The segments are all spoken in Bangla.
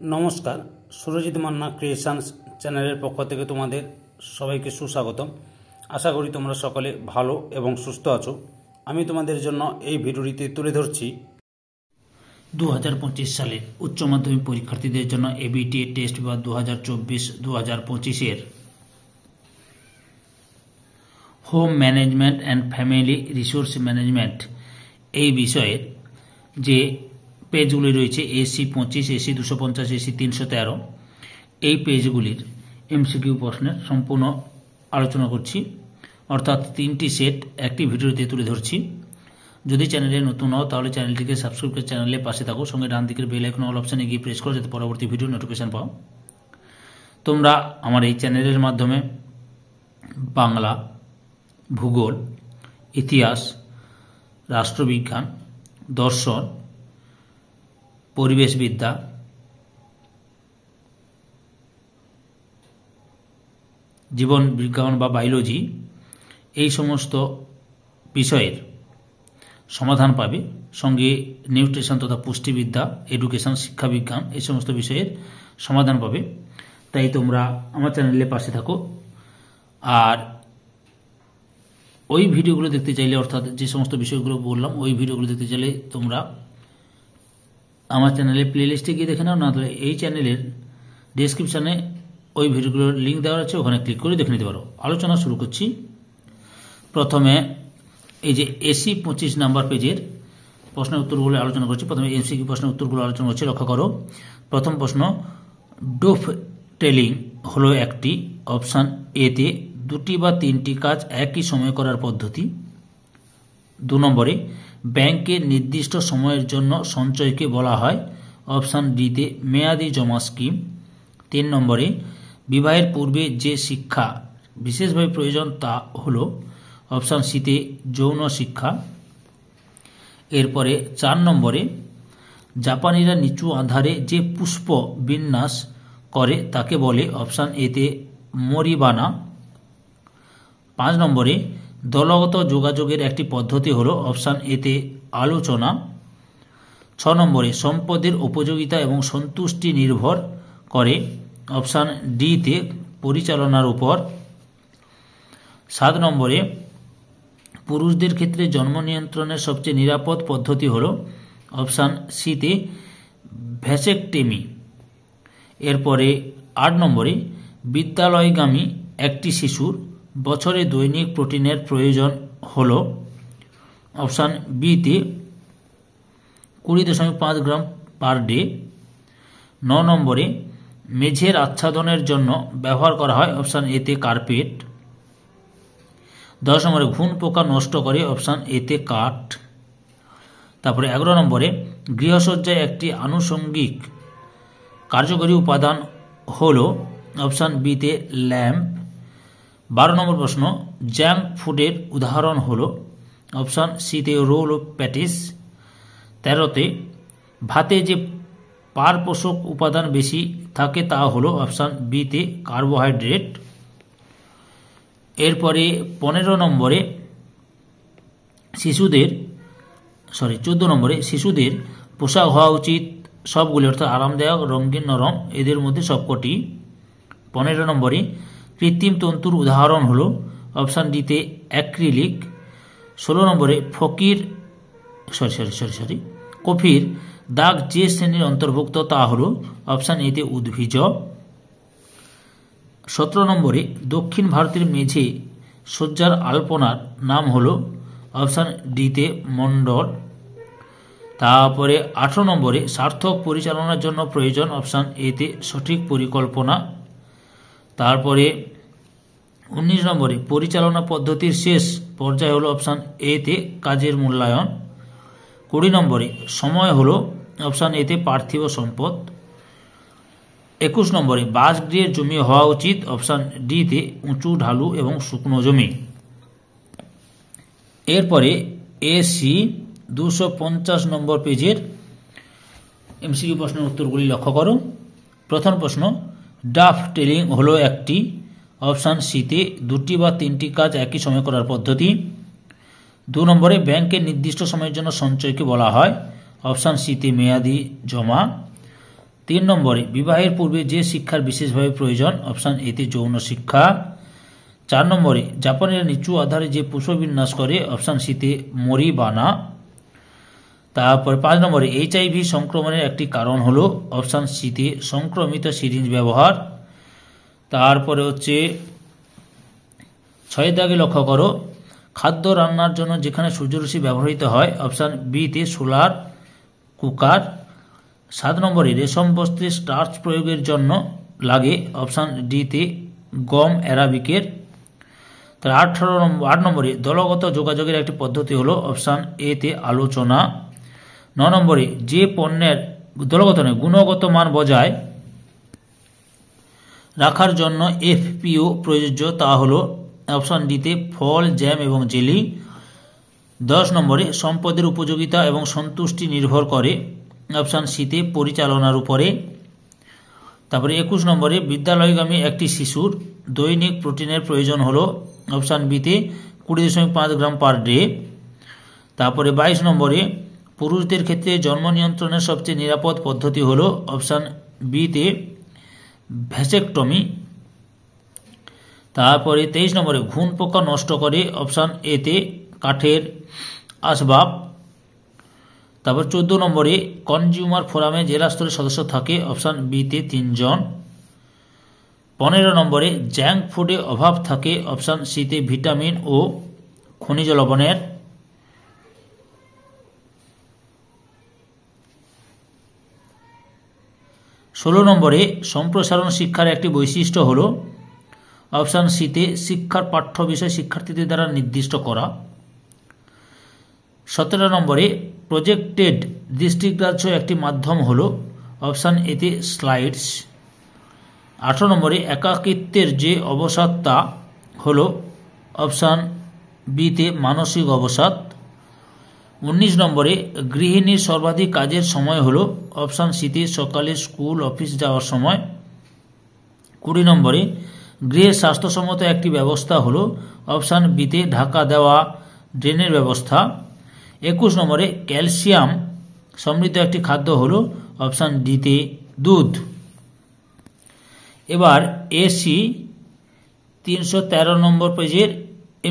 নমস্কার, সুরজিৎ মান্না ক্রিয়েশনস চ্যানেলের পক্ষ থেকে তোমাদের সবাইকে সুস্বাগতম। আশা করি তোমরা সকলে ভালো এবং সুস্থ আছো। আমি তোমাদের জন্য এই ভিডিওটিতে তুলে ধরছি 2025 সালে উচ্চ মাধ্যমিক পরীক্ষার্থীদের জন্য এবিটি টেস্ট বা 2024-2025 home management and family resource management এই বিষয়ের যে পেজগুলি রয়েছে এসি 25, এসি 250, এসি 313, এই পেজগুলির এমসিকিউ প্রশ্নের সম্পূর্ণ আলোচনা করছি, অর্থাৎ 3টি সেট একটি ভিডিওতে তুলে ধরছি। যদি চ্যানেলে নতুন হও তাহলে চ্যানেলটিকে সাবস্ক্রাইব করে চ্যানেলের পাশে থাকো, সঙ্গে ডান দিকের বেল আইকন অল অপশানে গিয়ে প্রেস করো যাতে পরবর্তী ভিডিও নোটিফিকেশন পাও। তোমরা আমার এই চ্যানেলের মাধ্যমে বাংলা, ভূগোল, ইতিহাস, রাষ্ট্রবিজ্ঞান, দর্শন, পরিবেশবিদ্যা, জীবন বিজ্ঞান বা বায়োলজি, এই সমস্ত বিষয়ের সমাধান পাবে। সঙ্গে নিউট্রিশন তথা পুষ্টিবিদ্যা, এডুকেশন, শিক্ষাবিজ্ঞান, এই সমস্ত বিষয়ের সমাধান পাবে। তাই তোমরা আমার চ্যানেলের পাশে থাকো। আর ওই ভিডিওগুলো দেখতে চাইলে, অর্থাৎ যে সমস্ত বিষয়গুলো বললাম ওই ভিডিওগুলো দেখতে চাইলে তোমরা আমার চ্যানেলের প্লেলিস্টে গিয়ে দেখে নাও, না তাহলে এই চ্যানেলের ডেসক্রিপশানে ওই ভিডিওগুলোর লিঙ্ক দেওয়া আছে, ওখানে ক্লিক করে দেখে নিতে পারো। আলোচনা শুরু করছি। প্রথমে এই যে এসি 25 নাম্বার পেজের প্রশ্নের উত্তরগুলো আলোচনা করছি। প্রথমে এমসিকিউ প্রশ্নের উত্তরগুলো আলোচনা করছি, লক্ষ্য করো। প্রথম প্রশ্ন, ডোভ টেলিং হলো একটি অপশান এতে 2টি বা 3টি কাজ একই সময়ে করার পদ্ধতি। 2 নম্বরে ব্যাংকের নির্দিষ্ট সময়ের জন্য সঞ্চয়কে বলা হয় অপশান ডিতে মেয়াদি জমা স্কিম। 3 নম্বরে বিবাহের পূর্বে যে শিক্ষা বিশেষভাবে প্রয়োজন তা হলো অপশান সিতে যৌন শিক্ষা। এরপরে 4 নম্বরে জাপানিরা নিচু আধারে যে পুষ্প বিন্যাস করে তাকে বলে অপশান এতে মরিবানা। 5 নম্বরে দলগত যোগাযোগের একটি পদ্ধতি হলো অপশান এতে আলোচনা। 6 নম্বরে সম্পদের উপযোগিতা এবং সন্তুষ্টি নির্ভর করে অপশান ডিতে পরিচালনার উপর। 7 নম্বরে পুরুষদের ক্ষেত্রে জন্ম নিয়ন্ত্রণের সবচেয়ে নিরাপদ পদ্ধতি হলো অপশান সিতে ভ্যাসেকটেমি। এরপরে 8 নম্বরে বিদ্যালয়গামী একটি শিশুর বছরে দৈনিক প্রোটিনের প্রয়োজন হল অপশান বিতে 20.5 গ্রাম পার ডে। 9 নম্বরে মেঝের আচ্ছাদনের জন্য ব্যবহার করা হয় অপশান এতে কার্পেট। 10 নম্বরে ঘুন পোকা নষ্ট করে অপশান এতে কাঠ। তারপরে 11 নম্বরে গৃহসজ্জায় একটি আনুষঙ্গিক কার্যকরী উপাদান হল অপশান বিতে ল্যাম্প। 12 নম্বর প্রশ্ন, জাঙ্ক ফুডের উদাহরণ হল অপশান সিতে রোল ও প্যাটিস। 13তে ভাতে যে পার পোষক উপাদান বেশি থাকে তা হলো অপশান বিতে কার্বোহাইড্রেট। এরপরে 15 নম্বরে 14 নম্বরে শিশুদের পোশাক হওয়া উচিত সবগুলি, অর্থাৎ আরামদায়ক, রঙিন, নরম, এদের মধ্যে সবকটি। 15 নম্বরে কৃত্রিম তন্তুর উদাহরণ হলো অপশান ডিতে অ্যাক্রিলিক। 16 নম্বরে কফির দাগ যে শ্রেণীর অন্তর্ভুক্ত তা হলো অপশান এতে উদ্ভিজ। 17 নম্বরে দক্ষিণ ভারতের মেঝে সজ্জার আলপনার নাম হলো অপশান ডিতে মণ্ডল। তারপরে 18 নম্বরে সার্থক পরিচালনার জন্য প্রয়োজন অপশান এতে সঠিক পরিকল্পনা। তারপরে 19 নম্বরে পরিচালনা পদ্ধতির শেষ পর্যায় হলো অপশান এতে কাজের মূল্যায়ন। 20 নম্বরে সময় হলো অপশান এতে পার্থিব সম্পদ। 21 নম্বরে বাসগৃহের জমি হওয়া উচিত অপশান ডিতে উঁচু, ঢালু এবং শুকনো জমি। এরপরে এসি 250 নম্বর পেজের এমসিকিউ প্রশ্নের উত্তরগুলি লক্ষ্য করো। প্রথম প্রশ্ন, ডাফ টেলিং হলো একটি অপশান সিতে 2টি বা 3টি কাজ একই সময় করার পদ্ধতি। 2 নম্বরে ব্যাংকের নির্দিষ্ট সময়ের জন্য সঞ্চয়কে বলা হয় অপশান সিতে মেয়াদি জমা। 3 নম্বরে বিবাহের পূর্বে যে শিক্ষার বিশেষভাবে প্রয়োজন, অপশান এতে যৌন শিক্ষা। 4 নম্বরে জাপানিরা নিচু আধারে যে পুষ্পবিন্যাস করে, অপশান সিতে মরিবানা। তারপরে 5 নম্বরে HIV সংক্রমণের একটি কারণ হলো, অপশান সিতে সংক্রমিত সিরিঞ্জ ব্যবহার। তারপরে হচ্ছে 6 দাগে লক্ষ্য করো, খাদ্য রান্নার জন্য যেখানে সূর্যরশ্মি ব্যবহৃত হয়, অপশান বিতে সোলার কুকার। 7 নম্বরে রেশম বস্ত্রে স্টার্চ প্রয়োগের জন্য লাগে, অপশান ডিতে গম অ্যারাবিকের। তার 8 নম্বরে দলগত যোগাযোগের একটি পদ্ধতি হলো, অপশান এতে আলোচনা। 9 নম্বরে যে পণ্যের দলগত নয় গুণগত মান বজায় রাখার জন্য FPO প্রযোজ্য, তা হলো অপশান ডিতে ফল, জ্যাম এবং জেলি। 10 নম্বরে সম্পদের উপযোগিতা এবং সন্তুষ্টি নির্ভর করে, অপশান সিতে পরিচালনার উপরে। তারপরে 21 নম্বরে বিদ্যালয়গামী একটি শিশুর দৈনিক প্রোটিনের প্রয়োজন হলো, অপশান বিতে 20.5 গ্রাম পার ডে। তারপরে 22 নম্বরে পুরুষদের ক্ষেত্রে জন্ম নিয়ন্ত্রণের সবচেয়ে নিরাপদ পদ্ধতি হলো, অপশান বিতে ভ্যাসেকটমি। তারপরে 23 নম্বরে ঘুণ পোকা নষ্ট করে, অপশান এতে কাঠের আসবাব। তারপর 14 নম্বরে কনজিউমার ফোরামে জেলা স্তরের সদস্য থাকে, অপশান বিতে 3 জন। 15 নম্বরে জাঙ্ক ফুডে অভাব থাকে, অপশান সিতে ভিটামিন ও খনিজ লবণের। 16 নম্বরে সম্প্রসারণ শিক্ষার একটি বৈশিষ্ট্য হল, অপশান সিতে শিক্ষার পাঠ্য বিষয় শিক্ষার্থীদের দ্বারা নির্দিষ্ট করা। 17 নম্বরে প্রজেক্টেড দৃষ্টিগ্রাহ্য একটি মাধ্যম হল, অপশান এতে স্লাইডস। 18 নম্বরে একাকিত্বের যে অবসাদ তা হল, অপশান বিতে মানসিক অবসাদ। 19 নম্বরে গৃহিণীর সর্বাধিক কাজের সময় হল, অপশান সিতে সকালে স্কুল অফিস যাওয়ার সময়। 20 নম্বরে গৃহের স্বাস্থ্যসম্মত একটি ব্যবস্থা হল, অপশান বিতে ঢাকা দেওয়া ড্রেনের ব্যবস্থা। 21 নম্বরে ক্যালসিয়াম সমৃদ্ধ একটি খাদ্য হল, অপশান ডিতে দুধ। এবার এসি 313 নম্বর পেজের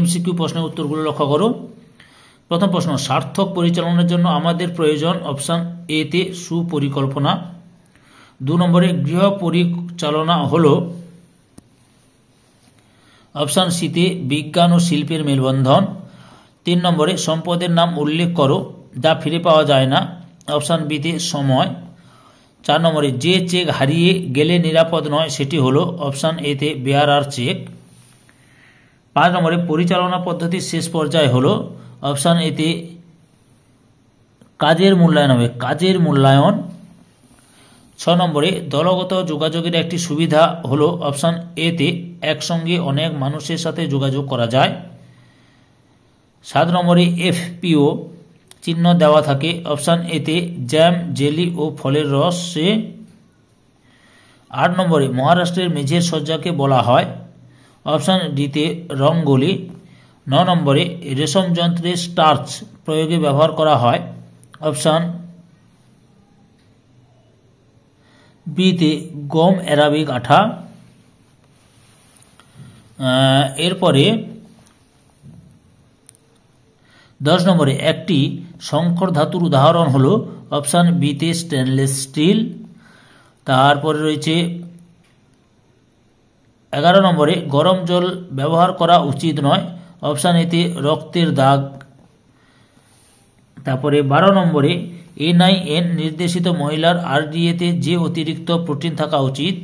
MCQ প্রশ্নের উত্তরগুলো লক্ষ্য করো। প্রথম প্রশ্ন, সার্থক পরিচালনার জন্য আমাদের প্রয়োজন, অপশান এতে সুপরিকল্পনা। 2 নম্বরে গৃহ পরিচালনা হল, অপশান সিতে বিজ্ঞান ও শিল্পের মেলবন্ধন। 3 নম্বরে সম্পদের নাম উল্লেখ করো যা ফিরে পাওয়া যায় না, অপশান বিতে সময়। 4 নম্বরে যে চেক হারিয়ে গেলে নিরাপদ নয় সেটি হলো, অপশান এতে বেয়ারার চেক। 5 নম্বরে পরিচালনা পদ্ধতির শেষ পর্যায় হলো, অপশান এতে কাজের মূল্যায়ন হবে, কাজের মূল্যায়ন। 6 নম্বরে দলগত যোগাযোগের একটি সুবিধা হলো, অপশান এতে একসঙ্গে অনেক মানুষের সাথে যোগাযোগ করা যায়। 7 নম্বরে FPO চিহ্ন দেওয়া থাকে, অপশান এতে জ্যাম, জেলি ও ফলের রসে। 8 নম্বরে মহারাষ্ট্রের মেঝের সজ্জাকে বলা হয়, অপশান ডিতে রঙ্গোলি। 9 নম্বরে রেশম যন্ত্রে স্টার্চ প্রয়োগে ব্যবহার করা হয়, অপশান বিতে গম অ্যারাবিক আঠা। এরপরে 10 নম্বরে একটি সংকর ধাতুর উদাহরণ হলো, অপশান বিতে স্টেনলেস স্টিল। তারপরে রয়েছে 11 নম্বরে গরম জল ব্যবহার করা উচিত নয়, অপশান এতে রক্তের দাগ। তারপরে 12 নম্বরে NIN নির্দেশিত মহিলার RDA-তে যে অতিরিক্ত প্রোটিন থাকা উচিত,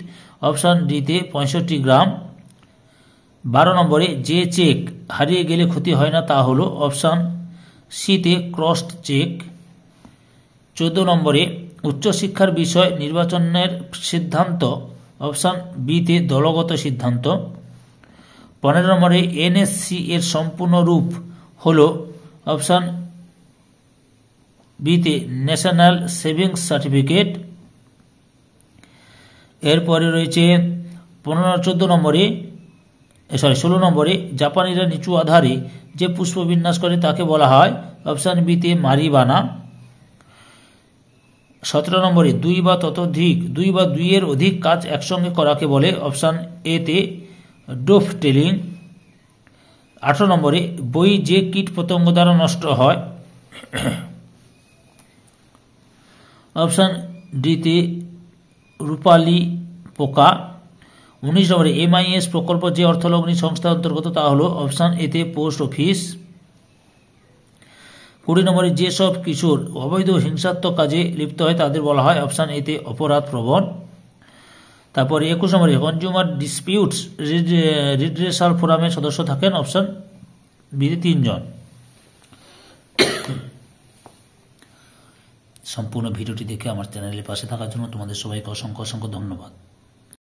অপশান ডিতে 65 গ্রাম। 12 নম্বরে যে চেক হারিয়ে গেলে ক্ষতি হয় না তা হলো, অপশান সিতে ক্রসড চেক। 14 নম্বরে উচ্চশিক্ষার বিষয় নির্বাচনের সিদ্ধান্ত, অপশান বিতে দলগত সিদ্ধান্ত। 15 নম্বরে NSC এর সম্পূর্ণ রূপ হল, অপশান বিতে ন্যাশনাল সেভিংস সার্টিফিকেট। এরপরে রয়েছে 16 নম্বরে জাপানিরা নিচু আধারে যে পুষ্পবিন্যাস করে তাকে বলা হয়, অপশান বিতে মারিবানা। 17 নম্বরে দুই বা দুইয়ের অধিক কাজ একসঙ্গে করাকে বলে অপশান এ তে ডোফ টেলিং। 18 নম্বরে বই যে কীট পতঙ্গ দ্বারা নষ্ট হয় অপশান ডি তে রূপালী পোকা। 19 নম্বরে MIS প্রকল্প যে অর্থলগ্নি সংস্থার অন্তর্গত তা হল অপশান এ তে পোস্ট অফিস। 20 নম্বরে যেসব কিশোর অবৈধ হিংসাত্মক কাজে লিপ্ত হয় তাদের বলা হয় অপশান এ তে অপরাধ প্রবণ। তারপরে 21 নম্বরে কনজিউমার ডিসপিউটস রিড্রেসাল ফোরামের সদস্য থাকেন অপশান বি তে 3 জন। সম্পূর্ণ ভিডিওটি দেখে আমার চ্যানেলের পাশে থাকার জন্য তোমাদের সবাইকে অসংখ্য ধন্যবাদ।